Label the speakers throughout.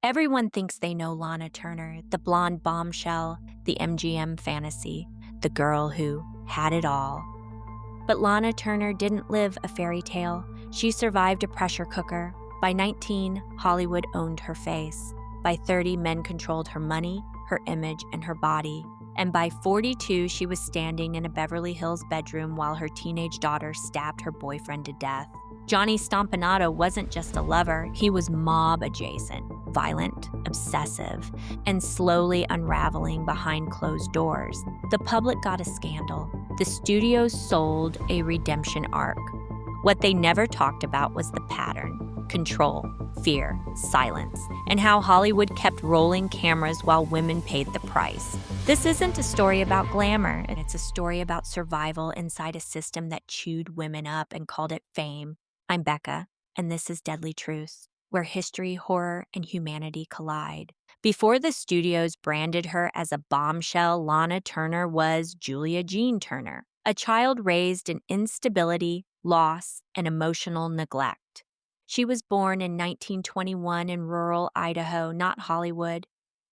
Speaker 1: Everyone thinks they know Lana Turner, the blonde bombshell, the MGM fantasy, the girl who had it all. But Lana Turner didn't live a fairy tale. She survived a pressure cooker. By 19, Hollywood owned her face. By 30, men controlled her money, her image, and her body. And by 42, she was standing in a Beverly Hills bedroom while her teenage daughter stabbed her boyfriend to death. Johnny Stompanato wasn't just a lover, he was mob adjacent, violent, obsessive, and slowly unraveling behind closed doors. The public got a scandal. The studios sold a redemption arc. What they never talked about was the pattern: control, fear, silence, and how Hollywood kept rolling cameras while women paid the price. This isn't a story about glamour, it's a story about survival inside a system that chewed women up and called it fame. I'm Becca, and this is Deadly Truths, where history, horror, and humanity collide. Before the studios branded her as a bombshell, Lana Turner was Julia Jean Turner, a child raised in instability, loss, and emotional neglect. She was born in 1921 in rural Idaho, not Hollywood.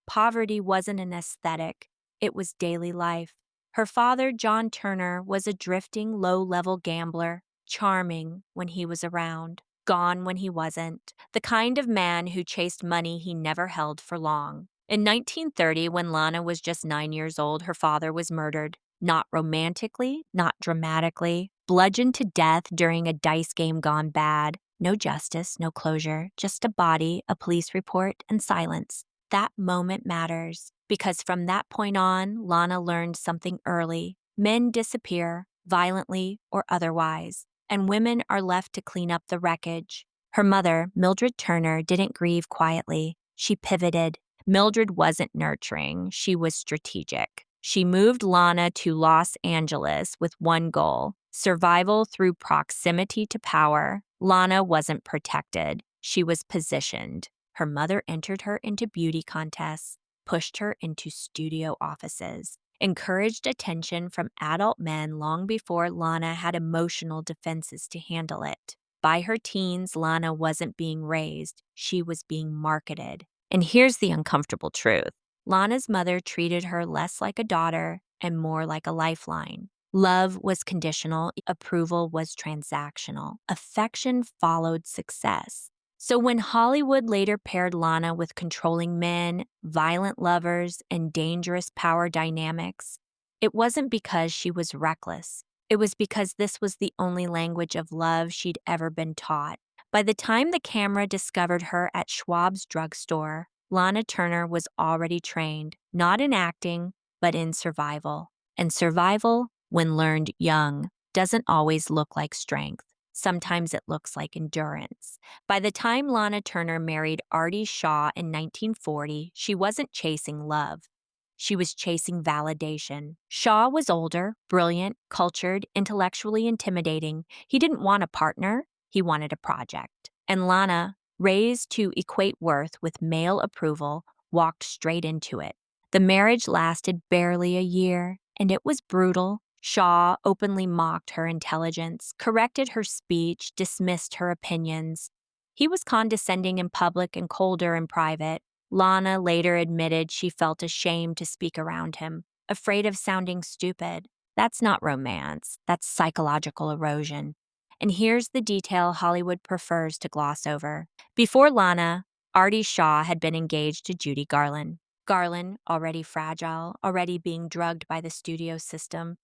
Speaker 1: Poverty wasn't an aesthetic, it was daily life. Her father, John Turner, was a drifting, low-level gambler, charming when he was around, gone when he wasn't, the kind of man who chased money he never held for long. In 1930, when Lana was just 9 years old, her father was murdered. Not romantically, not dramatically, bludgeoned to death during a dice game gone bad. No justice, no closure, just a body, a police report, and silence. That moment matters, because from that point on, Lana learned something early. Men disappear, violently or otherwise, and women are left to clean up the wreckage. Her mother, Mildred Turner, didn't grieve quietly. She pivoted. Mildred wasn't nurturing, she was strategic. She moved Lana to Los Angeles with one goal: survival through proximity to power. Lana wasn't protected, she was positioned. Her mother entered her into beauty contests, pushed her into studio offices, encouraged attention from adult men long before Lana had emotional defenses to handle it. By her teens, Lana wasn't being raised, she was being marketed. And here's the uncomfortable truth: Lana's mother treated her less like a daughter and more like a lifeline. Love was conditional, approval was transactional, affection followed success. So when Hollywood later paired Lana with controlling men, violent lovers, and dangerous power dynamics, it wasn't because she was reckless. It was because this was the only language of love she'd ever been taught. By the time the camera discovered her at Schwab's drugstore, Lana Turner was already trained, not in acting, but in survival. And survival, when learned young, doesn't always look like strength. Sometimes it looks like endurance. By the time Lana Turner married Artie Shaw in 1940, she wasn't chasing love. She was chasing validation. Shaw was older, brilliant, cultured, intellectually intimidating. He didn't want a partner, he wanted a project. And Lana, raised to equate worth with male approval, walked straight into it. The marriage lasted barely a year, and it was brutal. Shaw openly mocked her intelligence, corrected her speech, dismissed her opinions. He was condescending in public and colder in private. Lana later admitted she felt ashamed to speak around him, afraid of sounding stupid. That's not romance, that's psychological erosion. And here's the detail Hollywood prefers to gloss over. Before Lana, Artie Shaw had been engaged to Judy Garland. Garland, already fragile, already being drugged by the studio system,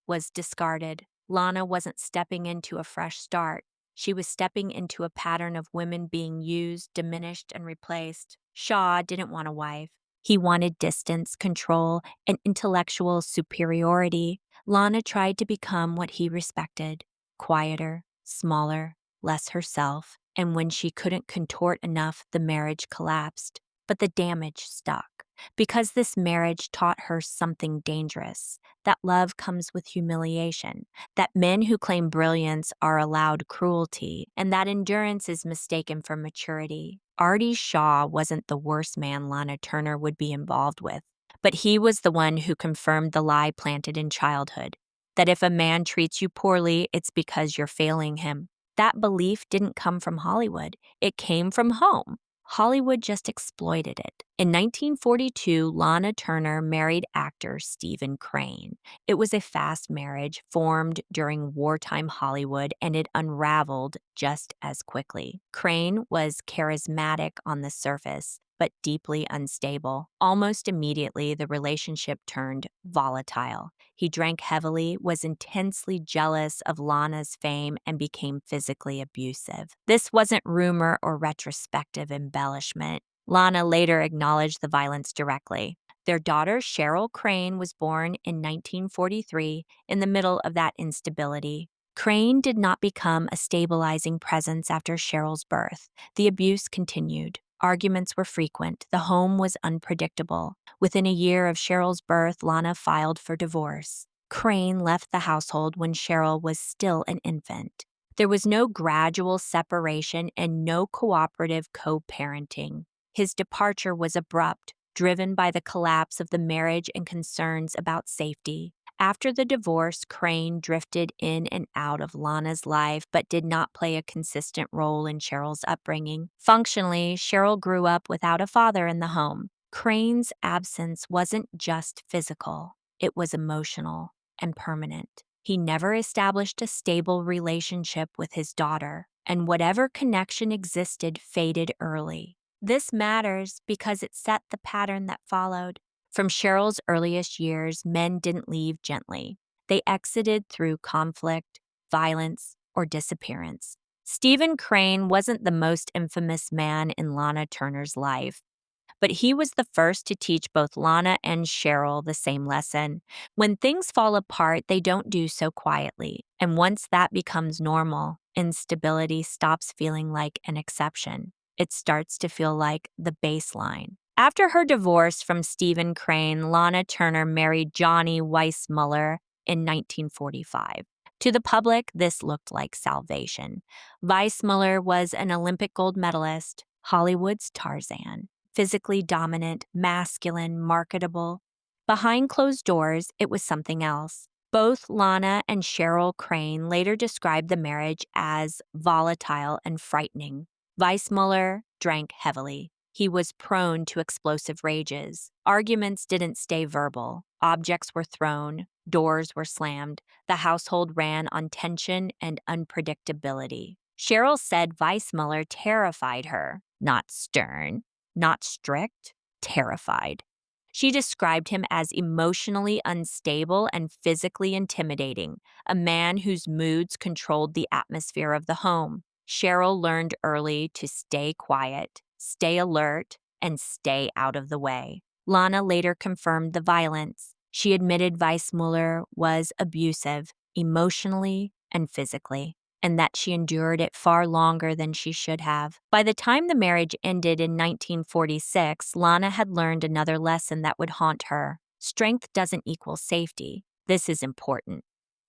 Speaker 1: was discarded. Lana wasn't stepping into a fresh start. She was stepping into a pattern of women being used, diminished, and replaced. Shaw didn't want a wife. He wanted distance, control, and intellectual superiority. Lana tried to become what he respected: quieter, smaller, less herself. And when she couldn't contort enough, the marriage collapsed. But the damage stuck, because this marriage taught her something dangerous: that love comes with humiliation, that men who claim brilliance are allowed cruelty, and that endurance is mistaken for maturity. Artie Shaw wasn't the worst man Lana Turner would be involved with, but he was the one who confirmed the lie planted in childhood, that if a man treats you poorly, it's because you're failing him. That belief didn't come from Hollywood, it came from home. Hollywood just exploited it. In 1942, Lana Turner married actor Stephen Crane. It was a fast marriage formed during wartime Hollywood, and it unraveled just as quickly. Crane was charismatic on the surface, but deeply unstable. Almost immediately, the relationship turned volatile. He drank heavily, was intensely jealous of Lana's fame, and became physically abusive. This wasn't rumor or retrospective embellishment. Lana later acknowledged the violence directly. Their daughter, Cheryl Crane, was born in 1943 in the middle of that instability. Crane did not become a stabilizing presence after Cheryl's birth. The abuse continued. Arguments were frequent. The home was unpredictable. Within a year of Cheryl's birth, Lana filed for divorce. Crane left the household when Cheryl was still an infant. There was no gradual separation and no cooperative co-parenting. His departure was abrupt, driven by the collapse of the marriage and concerns about safety. After the divorce, Crane drifted in and out of Lana's life but did not play a consistent role in Cheryl's upbringing. Functionally, Cheryl grew up without a father in the home. Crane's absence wasn't just physical, it was emotional and permanent. He never established a stable relationship with his daughter, and whatever connection existed faded early. This matters because it set the pattern that followed. From Cheryl's earliest years, men didn't leave gently. They exited through conflict, violence, or disappearance. Stephen Crane wasn't the most infamous man in Lana Turner's life, but he was the first to teach both Lana and Cheryl the same lesson. When things fall apart, they don't do so quietly. And once that becomes normal, instability stops feeling like an exception. It starts to feel like the baseline. After her divorce from Stephen Crane, Lana Turner married Johnny Weissmuller in 1945. To the public, this looked like salvation. Weissmuller was an Olympic gold medalist, Hollywood's Tarzan. Physically dominant, masculine, marketable. Behind closed doors, it was something else. Both Lana and Cheryl Crane later described the marriage as volatile and frightening. Weissmuller drank heavily. He was prone to explosive rages. Arguments didn't stay verbal. Objects were thrown, doors were slammed. The household ran on tension and unpredictability. Cheryl said Weissmuller terrified her, not stern. Not strict, terrified. She described him as emotionally unstable and physically intimidating, a man whose moods controlled the atmosphere of the home. Cheryl learned early to stay quiet, stay alert, and stay out of the way. Lana later confirmed the violence. She admitted Weissmuller was abusive, emotionally and physically, and that she endured it far longer than she should have. By the time the marriage ended in 1946, Lana had learned another lesson that would haunt her. Strength doesn't equal safety. This is important.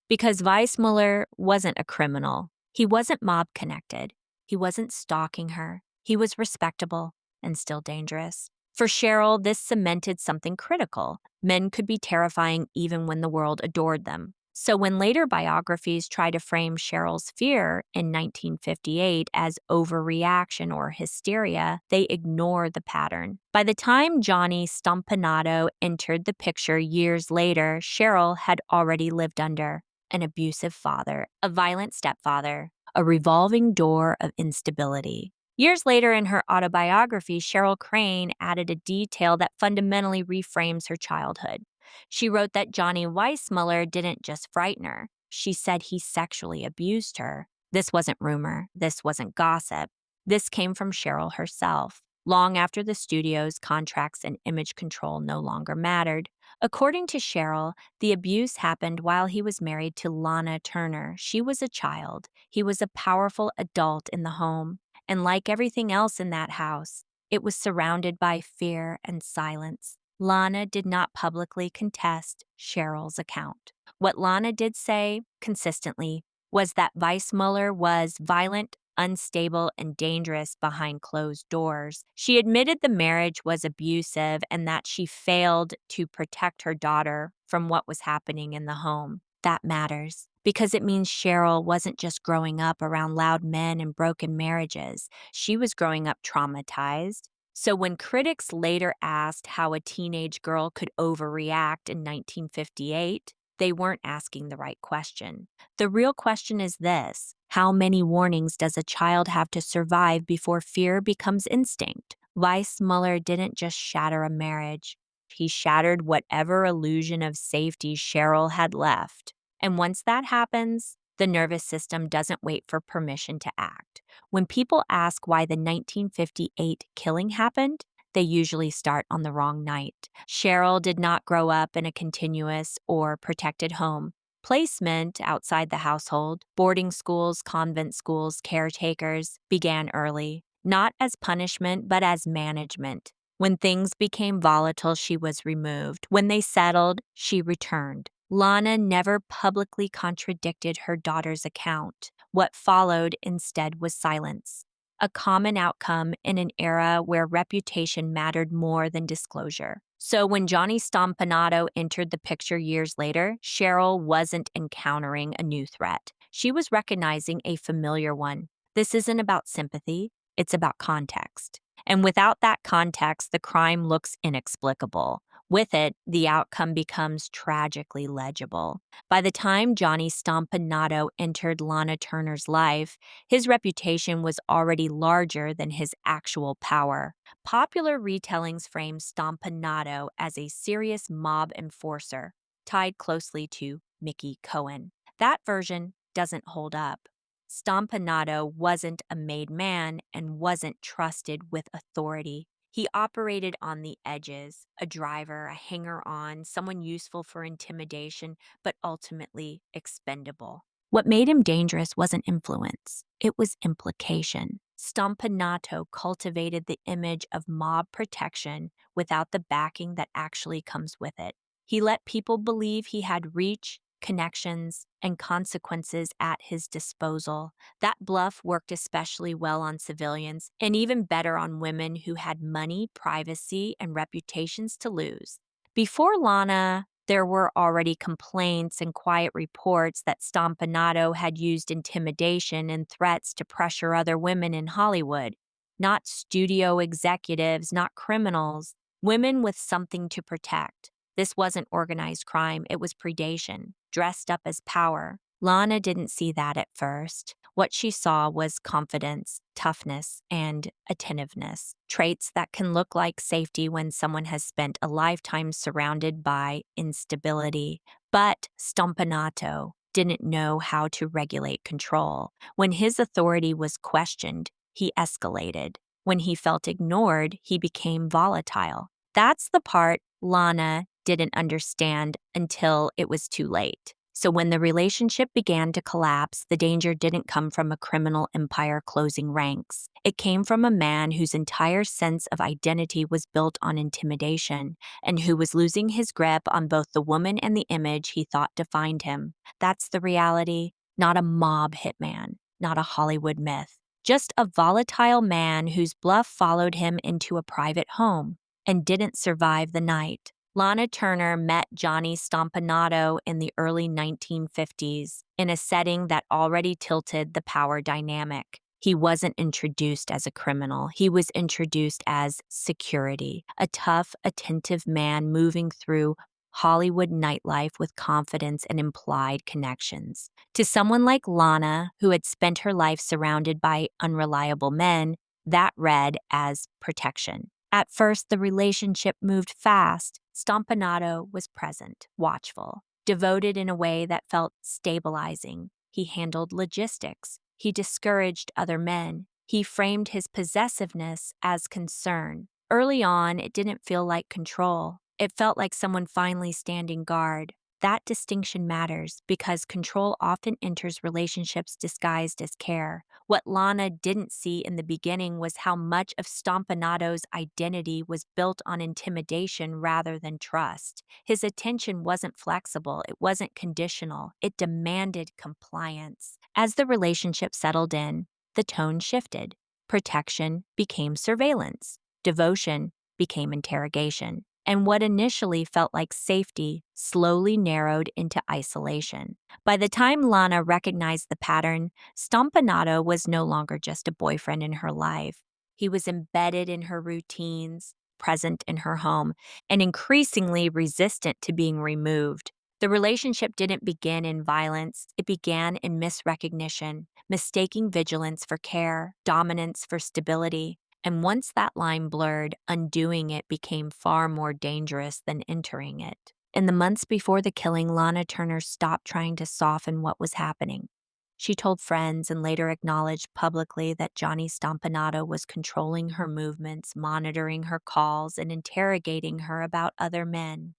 Speaker 1: Because Weissmuller wasn't a criminal. He wasn't mob-connected. He wasn't stalking her. He was respectable and still dangerous. For Cheryl, this cemented something critical. Men could be terrifying even when the world adored them. So when later biographies try to frame Cheryl's fear in 1958 as overreaction or hysteria, they ignore the pattern. By the time Johnny Stompanato entered the picture years later, Cheryl had already lived under an abusive father, a violent stepfather, a revolving door of instability. Years later in her autobiography, Cheryl Crane added a detail that fundamentally reframes her childhood. She wrote that Johnny Weissmuller didn't just frighten her. She said he sexually abused her. This wasn't rumor. This wasn't gossip. This came from Cheryl herself, long after the studio's contracts and image control no longer mattered. According to Cheryl, the abuse happened while he was married to Lana Turner. She was a child. He was a powerful adult in the home. And like everything else in that house, it was surrounded by fear and silence. Lana did not publicly contest Cheryl's account. What Lana did say, consistently, was that Weissmuller was violent, unstable, and dangerous behind closed doors. She admitted the marriage was abusive and that she failed to protect her daughter from what was happening in the home. That matters. because it means Cheryl wasn't just growing up around loud men and broken marriages, she was growing up traumatized. So when critics later asked how a teenage girl could overreact in 1958, they weren't asking the right question. The real question is this: how many warnings does a child have to survive before fear becomes instinct? Weissmuller didn't just shatter a marriage, he shattered whatever illusion of safety Cheryl had left. And once that happens, the nervous system doesn't wait for permission to act. When people ask why the 1958 killing happened, they usually start on the wrong night. Cheryl did not grow up in a continuous or protected home. Placement outside the household, boarding schools, convent schools, caretakers, began early, not as punishment, but as management. When things became volatile, she was removed. When they settled, she returned. Lana never publicly contradicted her daughter's account. What followed instead was silence, a common outcome in an era where reputation mattered more than disclosure. So when Johnny Stompanato entered the picture years later, Cheryl wasn't encountering a new threat. She was recognizing a familiar one. This isn't about sympathy, it's about context. And without that context, the crime looks inexplicable. With it, the outcome becomes tragically legible. By the time Johnny Stompanato entered Lana Turner's life, his reputation was already larger than his actual power. Popular retellings frame Stompanato as a serious mob enforcer, tied closely to Mickey Cohen. That version doesn't hold up. Stompanato wasn't a made man and wasn't trusted with authority. He operated on the edges, a driver, a hanger-on, someone useful for intimidation, but ultimately expendable. What made him dangerous wasn't influence, it was implication. Stompanato cultivated the image of mob protection without the backing that actually comes with it. He let people believe he had reach, connections, and consequences at his disposal. That bluff worked especially well on civilians, and even better on women who had money, privacy, and reputations to lose. Before Lana, there were already complaints and quiet reports that Stompanato had used intimidation and threats to pressure other women in Hollywood. Not studio executives, not criminals, women with something to protect. This wasn't organized crime, it was predation, dressed up as power. Lana didn't see that at first. What she saw was confidence, toughness, and attentiveness, traits that can look like safety when someone has spent a lifetime surrounded by instability. But Stompanato didn't know how to regulate control. When his authority was questioned, he escalated. When he felt ignored, he became volatile. That's the part Lana didn't understand until it was too late. So when the relationship began to collapse, the danger didn't come from a criminal empire closing ranks. It came from a man whose entire sense of identity was built on intimidation, and who was losing his grip on both the woman and the image he thought defined him. That's the reality, not a mob hitman, not a Hollywood myth. Just a volatile man whose bluff followed him into a private home and didn't survive the night. Lana Turner met Johnny Stompanato in the early 1950s in a setting that already tilted the power dynamic. He wasn't introduced as a criminal. He was introduced as security, a tough, attentive man moving through Hollywood nightlife with confidence and implied connections. To someone like Lana, who had spent her life surrounded by unreliable men, that read as protection. At first, the relationship moved fast. Stompanato was present, watchful, devoted in a way that felt stabilizing. He handled logistics. He discouraged other men. He framed his possessiveness as concern. Early on, it didn't feel like control. It felt like someone finally standing guard. That distinction matters because control often enters relationships disguised as care. What Lana didn't see in the beginning was how much of Stompanato's identity was built on intimidation rather than trust. His attention wasn't flexible, it wasn't conditional, it demanded compliance. As the relationship settled in, the tone shifted. Protection became surveillance. Devotion became interrogation. and what initially felt like safety slowly narrowed into isolation. By the time Lana recognized the pattern, Stompanato was no longer just a boyfriend in her life. He was embedded in her routines, present in her home, and increasingly resistant to being removed. The relationship didn't begin in violence, it began in misrecognition, mistaking vigilance for care, dominance for stability. And once that line blurred, undoing it became far more dangerous than entering it. In the months before the killing, Lana Turner stopped trying to soften what was happening. She told friends and later acknowledged publicly that Johnny Stompanato was controlling her movements, monitoring her calls, and interrogating her about other men.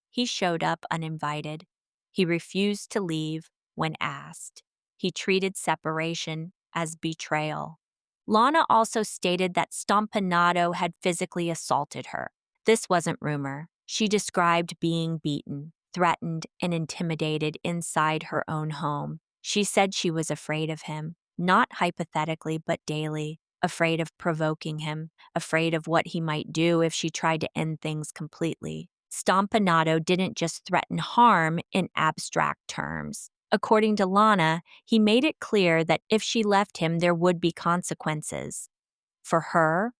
Speaker 1: He showed up uninvited. He refused to leave when asked. He treated separation as betrayal. Lana also stated that Stompanato had physically assaulted her. This wasn't rumor. She described being beaten, threatened, and intimidated inside her own home. She said she was afraid of him, not hypothetically but daily, afraid of provoking him, afraid of what he might do if she tried to end things completely. Stompanato didn't just threaten harm in abstract terms. According to Lana, he made it clear that if she left him, there would be consequences. For her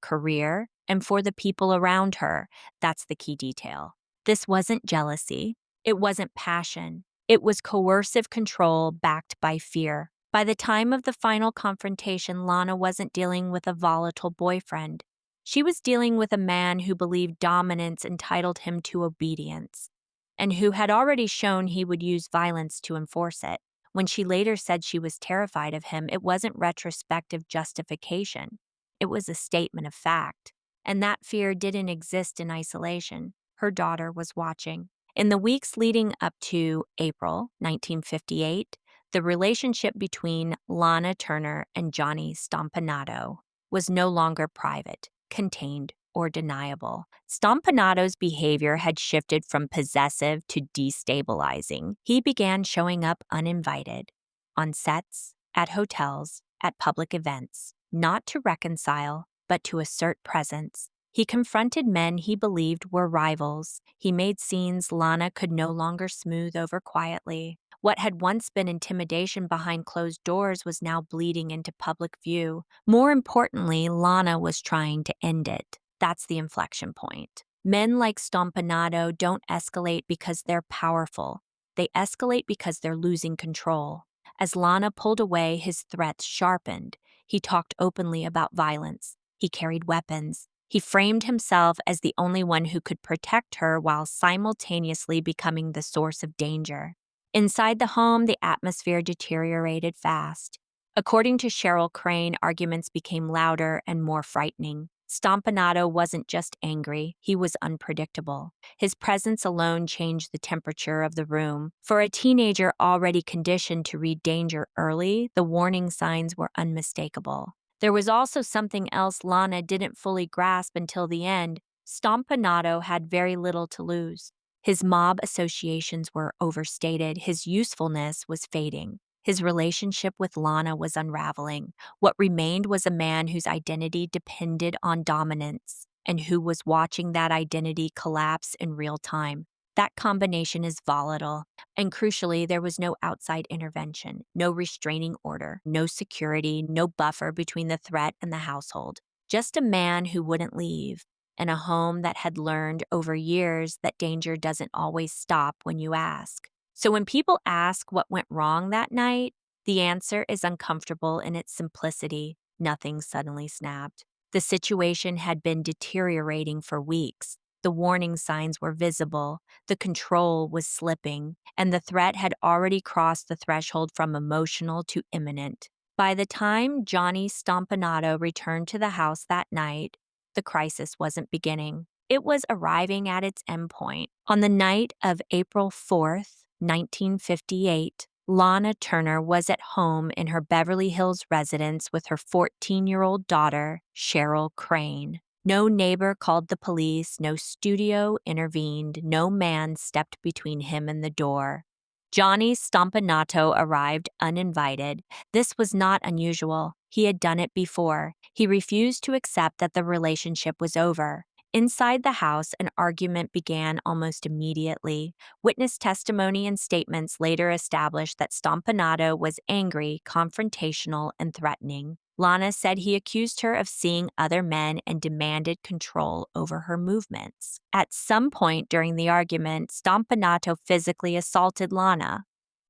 Speaker 1: career, and for the people around her. That's the key detail. This wasn't jealousy. It wasn't passion. It was coercive control backed by fear. By the time of the final confrontation, Lana wasn't dealing with a volatile boyfriend. She was dealing with a man who believed dominance entitled him to obedience, and who had already shown he would use violence to enforce it. When she later said she was terrified of him, it wasn't retrospective justification. It was a statement of fact. And that fear didn't exist in isolation. Her daughter was watching. In the weeks leading up to April 1958, the relationship between Lana Turner and Johnny Stompanato was no longer private, contained, or deniable. Stompanato's behavior had shifted from possessive to destabilizing. He began showing up uninvited, on sets, at hotels, at public events, not to reconcile, but to assert presence. He confronted men he believed were rivals. He made scenes Lana could no longer smooth over quietly. What had once been intimidation behind closed doors was now bleeding into public view. More importantly, Lana was trying to end it. That's the inflection point. Men like Stompanato don't escalate because they're powerful. They escalate because they're losing control. As Lana pulled away, his threats sharpened. He talked openly about violence. He carried weapons. He framed himself as the only one who could protect her while simultaneously becoming the source of danger. Inside the home, the atmosphere deteriorated fast. According to Cheryl Crane, arguments became louder and more frightening. Stompanato wasn't just angry, he was unpredictable. His presence alone changed the temperature of the room. For a teenager already conditioned to read danger early, the warning signs were unmistakable. There was also something else Lana didn't fully grasp until the end. Stompanato had very little to lose. His mob associations were overstated, his usefulness was fading. His relationship with Lana was unraveling. What remained was a man whose identity depended on dominance, and who was watching that identity collapse in real time. That combination is volatile, and crucially, there was no outside intervention, no restraining order, no security, no buffer between the threat and the household. Just a man who wouldn't leave, and a home that had learned over years that danger doesn't always stop when you ask. So when people ask what went wrong that night, the answer is uncomfortable in its simplicity. Nothing suddenly snapped. The situation had been deteriorating for weeks. The warning signs were visible, the control was slipping, and the threat had already crossed the threshold from emotional to imminent. By the time Johnny Stompanato returned to the house that night, the crisis wasn't beginning. It was arriving at its endpoint. On the night of April 4th, 1958, Lana Turner was at home in her Beverly Hills residence with her 14-year-old daughter, Cheryl Crane. No neighbor called the police, no studio intervened, no man stepped between him and the door. Johnny Stompanato arrived uninvited. This was not unusual. He had done it before. He refused to accept that the relationship was over. Inside the house, an argument began almost immediately. Witness testimony and statements later established that Stompanato was angry, confrontational, and threatening. Lana said he accused her of seeing other men and demanded control over her movements. At some point during the argument, Stompanato physically assaulted Lana.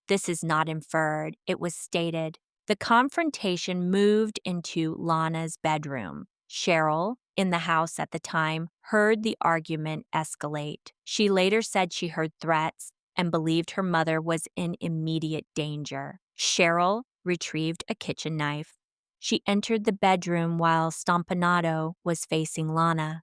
Speaker 1: This is not inferred, it was stated. The confrontation moved into Lana's bedroom. Cheryl, in the house at the time, heard the argument escalate. She later said she heard threats and believed her mother was in immediate danger. Cheryl retrieved a kitchen knife. She entered the bedroom while Stompanato was facing Lana.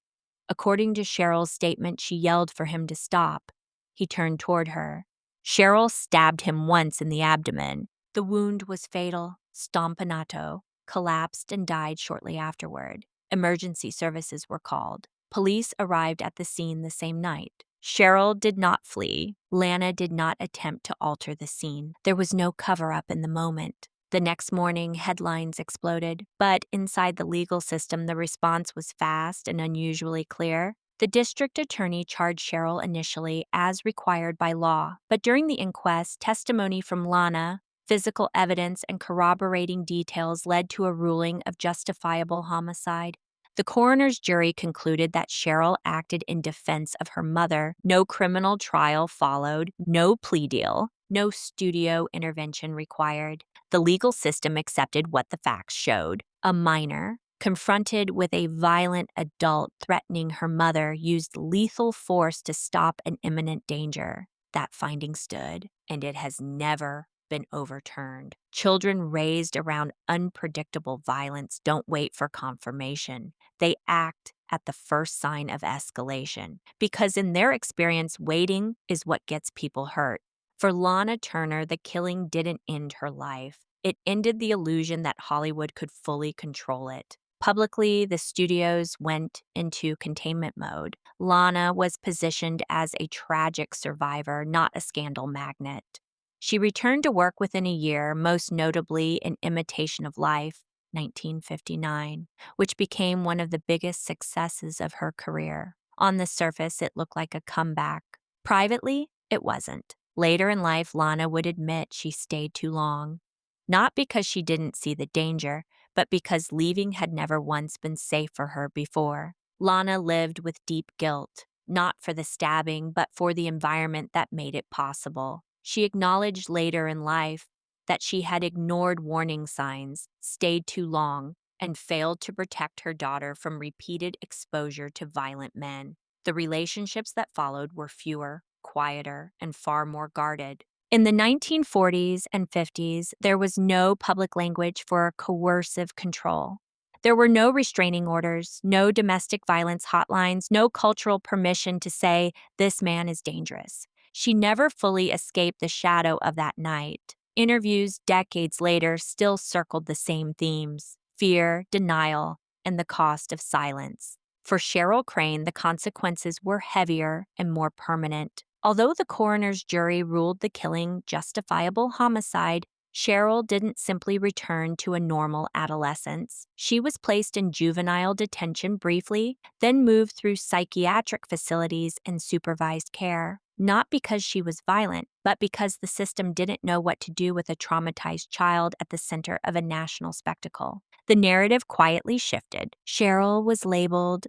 Speaker 1: According to Cheryl's statement, she yelled for him to stop. He turned toward her. Cheryl stabbed him once in the abdomen. The wound was fatal. Stompanato collapsed and died shortly afterward. Emergency services were called. Police arrived at the scene the same night. Cheryl did not flee. Lana did not attempt to alter the scene. There was no cover-up in the moment. The next morning, headlines exploded, but inside the legal system, the response was fast and unusually clear. The district attorney charged Cheryl initially as required by law, but during the inquest, testimony from Lana, physical evidence, and corroborating details led to a ruling of justifiable homicide. The coroner's jury concluded that Cheryl acted in defense of her mother. No criminal trial followed, no plea deal, no studio intervention required. The legal system accepted what the facts showed. A minor, confronted with a violent adult threatening her mother, used lethal force to stop an imminent danger. That finding stood, and it has never been overturned. Children raised around unpredictable violence don't wait for confirmation. They act at the first sign of escalation, because in their experience, waiting is what gets people hurt. For Lana Turner, the killing didn't end her life. It ended the illusion that Hollywood could fully control it. Publicly, the studios went into containment mode. Lana was positioned as a tragic survivor, not a scandal magnet. She returned to work within a year, most notably in Imitation of Life, 1959, which became one of the biggest successes of her career. On the surface, it looked like a comeback. Privately, it wasn't. Later in life, Lana would admit she stayed too long. Not because she didn't see the danger, but because leaving had never once been safe for her before. Lana lived with deep guilt, not for the stabbing, but for the environment that made it possible. She acknowledged later in life that she had ignored warning signs, stayed too long, and failed to protect her daughter from repeated exposure to violent men. The relationships that followed were fewer, quieter, and far more guarded. In the 1940s and 50s, there was no public language for coercive control. There were no restraining orders, no domestic violence hotlines, no cultural permission to say, "This man is dangerous." She never fully escaped the shadow of that night. Interviews decades later still circled the same themes: fear, denial, and the cost of silence. For Cheryl Crane, the consequences were heavier and more permanent. Although the coroner's jury ruled the killing justifiable homicide, Cheryl didn't simply return to a normal adolescence. She was placed in juvenile detention briefly, then moved through psychiatric facilities and supervised care. Not because she was violent, but because the system didn't know what to do with a traumatized child at the center of a national spectacle. The narrative quietly shifted. Cheryl was labeled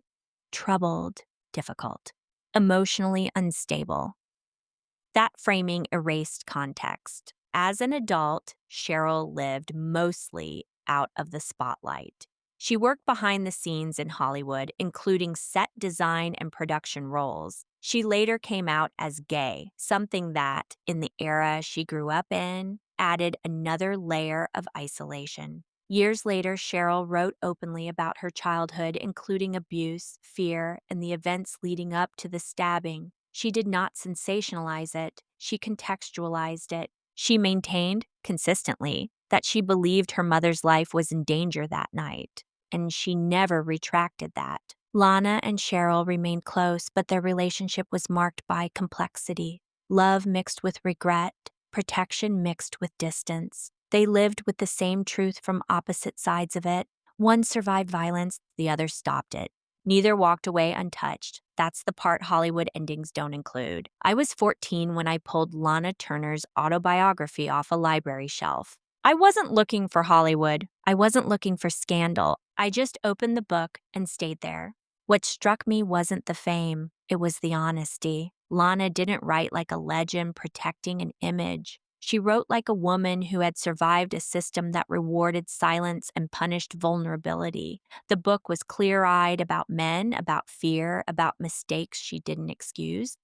Speaker 1: troubled, difficult, emotionally unstable. That framing erased context. As an adult, Cheryl lived mostly out of the spotlight. She worked behind the scenes in Hollywood, including set design and production roles. She later came out as gay, something that, in the era she grew up in, added another layer of isolation. Years later, Cheryl wrote openly about her childhood, including abuse, fear, and the events leading up to the stabbing. She did not sensationalize it, she contextualized it. She maintained, consistently, that she believed her mother's life was in danger that night, and she never retracted that. Lana and Cheryl remained close, but their relationship was marked by complexity. Love mixed with regret, protection mixed with distance. They lived with the same truth from opposite sides of it. One survived violence, the other stopped it. Neither walked away untouched. That's the part Hollywood endings don't include. I was 14 when I pulled Lana Turner's autobiography off a library shelf. I wasn't looking for Hollywood. I wasn't looking for scandal. I just opened the book and stayed there. What struck me wasn't the fame, it was the honesty. Lana didn't write like a legend protecting an image. She wrote like a woman who had survived a system that rewarded silence and punished vulnerability. The book was clear-eyed about men, about fear, about mistakes she didn't excuse,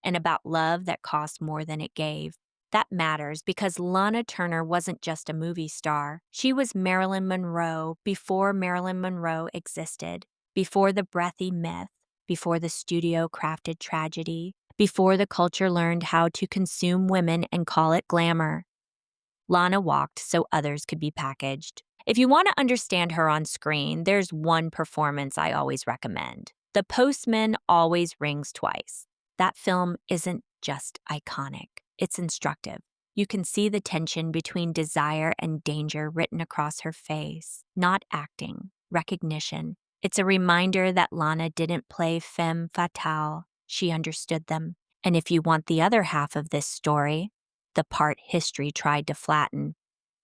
Speaker 1: and about love that cost more than it gave. That matters because Lana Turner wasn't just a movie star. She was Marilyn Monroe before Marilyn Monroe existed, before the breathy myth, before the studio-crafted tragedy, before the culture learned how to consume women and call it glamour. Lana walked so others could be packaged. If you want to understand her on screen, there's one performance I always recommend. The Postman Always Rings Twice. That film isn't just iconic, it's instructive. You can see the tension between desire and danger written across her face. Not acting, recognition. It's a reminder that Lana didn't play femme fatale. She understood them. And if you want the other half of this story, the part history tried to flatten,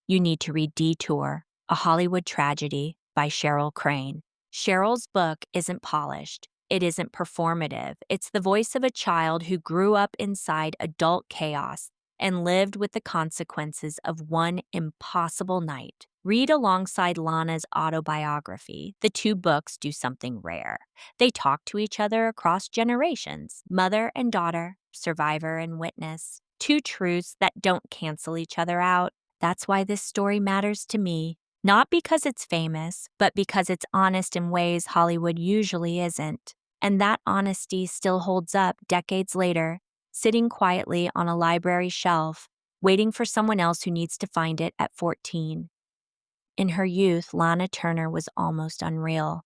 Speaker 1: you need to read Detour, A Hollywood Tragedy by Cheryl Crane. Cheryl's book isn't polished. It isn't performative. It's the voice of a child who grew up inside adult chaos and lived with the consequences of one impossible night. Read alongside Lana's autobiography. The two books do something rare. They talk to each other across generations, mother and daughter, survivor and witness. Two truths that don't cancel each other out. That's why this story matters to me. Not because it's famous, but because it's honest in ways Hollywood usually isn't. And that honesty still holds up decades later, sitting quietly on a library shelf, waiting for someone else who needs to find it at 14. In her youth, Lana Turner was almost unreal.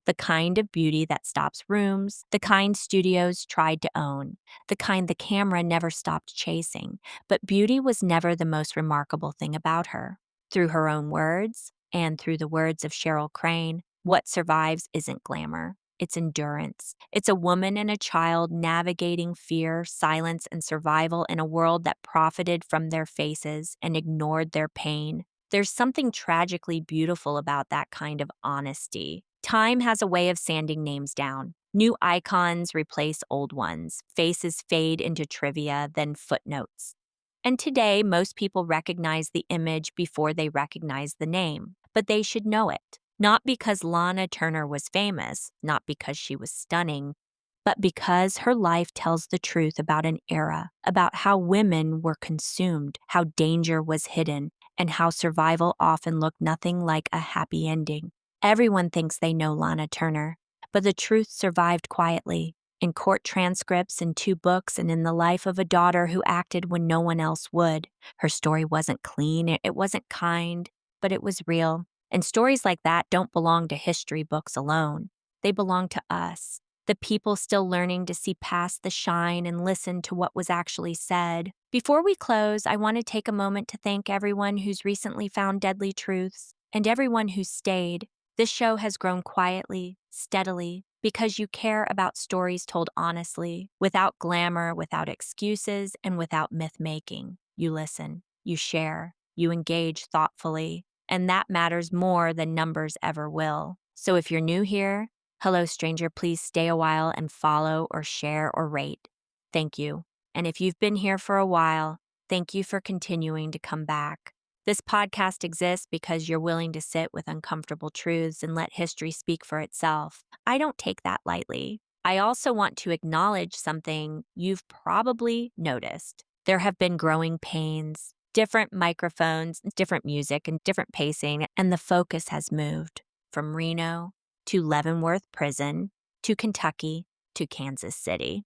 Speaker 1: The kind of beauty that stops rooms, the kind studios tried to own, the kind the camera never stopped chasing. But beauty was never the most remarkable thing about her. Through her own words, and through the words of Cheryl Crane, what survives isn't glamour. It's endurance. It's a woman and a child navigating fear, silence, and survival in a world that profited from their faces and ignored their pain. There's something tragically beautiful about that kind of honesty. Time has a way of sanding names down. New icons replace old ones. Faces fade into trivia, then footnotes. And today, most people recognize the image before they recognize the name. But they should know it. Not because Lana Turner was famous, not because she was stunning, but because her life tells the truth about an era, about how women were consumed, how danger was hidden, and how survival often looked nothing like a happy ending. Everyone thinks they know Lana Turner, but the truth survived quietly, in court transcripts, in two books, and in the life of a daughter who acted when no one else would. Her story wasn't clean, it wasn't kind, but it was real. And stories like that don't belong to history books alone. They belong to us, the people still learning to see past the shine and listen to what was actually said. Before we close, I want to take a moment to thank everyone who's recently found deadly truths, and everyone who's stayed. This show has grown quietly, steadily, because you care about stories told honestly, without glamour, without excuses, and without myth-making. You listen, you share, you engage thoughtfully, and that matters more than numbers ever will. So if you're new here, hello stranger, please stay a while and follow or share or rate. Thank you. And if you've been here for a while, thank you for continuing to come back. This podcast exists because you're willing to sit with uncomfortable truths and let history speak for itself. I don't take that lightly. I also want to acknowledge something you've probably noticed. There have been growing pains, different microphones, different music, and different pacing, and the focus has moved from Reno to Leavenworth Prison to Kentucky to Kansas City.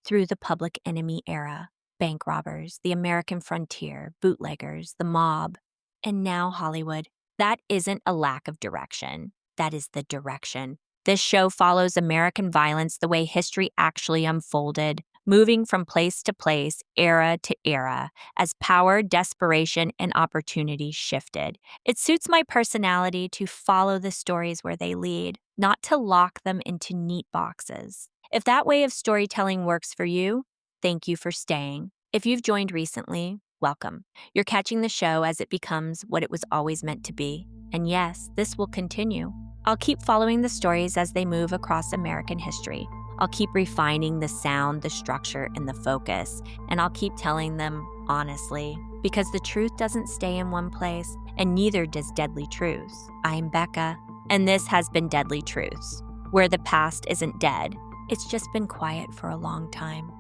Speaker 1: Through the Public Enemy era, bank robbers, the American frontier, bootleggers, the mob, and now Hollywood. That isn't a lack of direction. That is the direction. This show follows American violence the way history actually unfolded, moving from place to place, era to era, as power, desperation, and opportunity shifted. It suits my personality to follow the stories where they lead. not to lock them into neat boxes. If that way of storytelling works for you, thank you for staying. If you've joined recently, welcome. You're catching the show as it becomes what it was always meant to be. And yes, this will continue. I'll keep following the stories as they move across American history. I'll keep refining the sound, the structure, and the focus, and I'll keep telling them honestly, because the truth doesn't stay in one place, and neither does Deadly Truths. I'm Becca, and this has been Deadly Truths, where the past isn't dead, it's just been quiet for a long time.